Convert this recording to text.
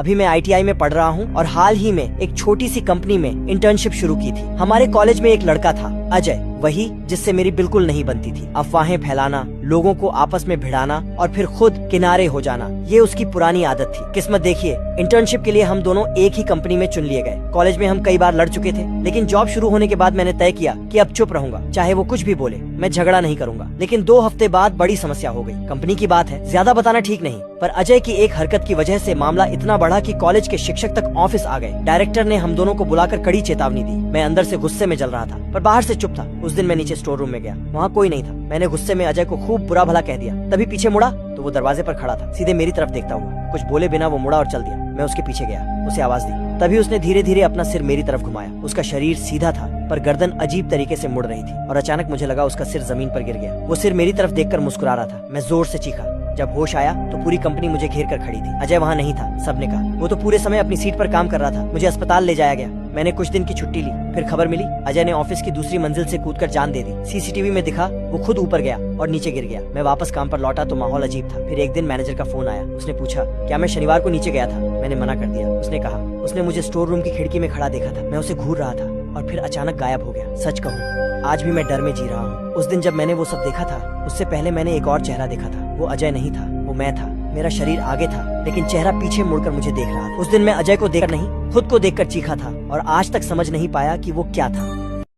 अभी मैं ITI में पढ़ रहा हूँ और हाल ही में एक छोटी सी कंपनी में इंटर्नशिप शुरू की थी। हमारे कॉलेज में एक लड़का था, अजय, वही जिससे मेरी बिल्कुल नहीं बनती थी। अफवाहें फैलाना, लोगों को आपस में भिड़ाना और फिर खुद किनारे हो जाना, ये उसकी पुरानी आदत थी। किस्मत देखिए, इंटर्नशिप के लिए हम दोनों एक ही कंपनी में चुन लिए गए। कॉलेज में हम कई बार लड़ चुके थे, लेकिन जॉब शुरू होने के बाद मैंने तय किया कि अब चुप रहूंगा, चाहे वो कुछ भी बोले, मैं झगड़ा नहीं करूंगा। लेकिन 2 हफ्ते बाद बड़ी समस्या हो गई। कंपनी की बात है, ज्यादा बताना ठीक नहीं, पर अजय की एक हरकत की वजह से मामला इतना बढ़ा कि कॉलेज के शिक्षक तक ऑफिस आ गए। डायरेक्टर ने हम दोनों को बुलाकर कड़ी चेतावनी दी। मैं अंदर से गुस्से में जल रहा था, पर बाहर से चुप था। उस दिन मैं नीचे स्टोर रूम में गया, वहाँ कोई नहीं था। मैंने गुस्से में अजय को खूब बुरा भला कह दिया। तभी पीछे मुड़ा तो वो दरवाजे पर खड़ा था, सीधे मेरी तरफ देखता हुआ। कुछ बोले बिना वो मुड़ा और चल दिया। मैं उसके पीछे गया, उसे आवाज दी। तभी उसने धीरे धीरे अपना सिर मेरी तरफ घुमाया। उसका शरीर सीधा था, पर गर्दन अजीब तरीके से मुड़ रही थी और अचानक मुझे लगा उसका सिर जमीन पर गिर गया। वो सिर मेरी तरफ देखकर मुस्कुरा रहा था। मैं जोर से चीखा। जब होश आया तो पूरी कंपनी मुझे घेर कर खड़ी थी। अजय वहाँ नहीं था, सबने कहा। वो तो पूरे समय अपनी सीट पर काम कर रहा था। मुझे अस्पताल ले जाया गया। मैंने कुछ दिन की छुट्टी ली। फिर खबर मिली अजय ने ऑफिस की दूसरी मंजिल से कूदकर जान दे दी। CCTV में दिखा वो खुद ऊपर गया और नीचे गिर गया। मैं वापस काम पर लौटा तो माहौल अजीब था। फिर एक दिन मैनेजर का फोन आया। उसने पूछा क्या मैं शनिवार को नीचे गया था। मैंने मना कर दिया। उसने कहा उसने मुझे स्टोर रूम की खिड़की में खड़ा देखा था। मैं उसे घूर रहा था और फिर अचानक गायब हो गया। सच कहूँ, आज भी मैं डर में जी रहा हूँ। उस दिन जब मैंने वो सब देखा था, उससे पहले मैंने एक और चेहरा देखा था। वो अजय नहीं था, वो मैं था। मेरा शरीर आगे था, लेकिन चेहरा पीछे मुड़कर मुझे देख रहा था। उस दिन मैं अजय को देखकर नहीं, खुद को देखकर चीखा था और आज तक समझ नहीं पाया कि वो क्या था।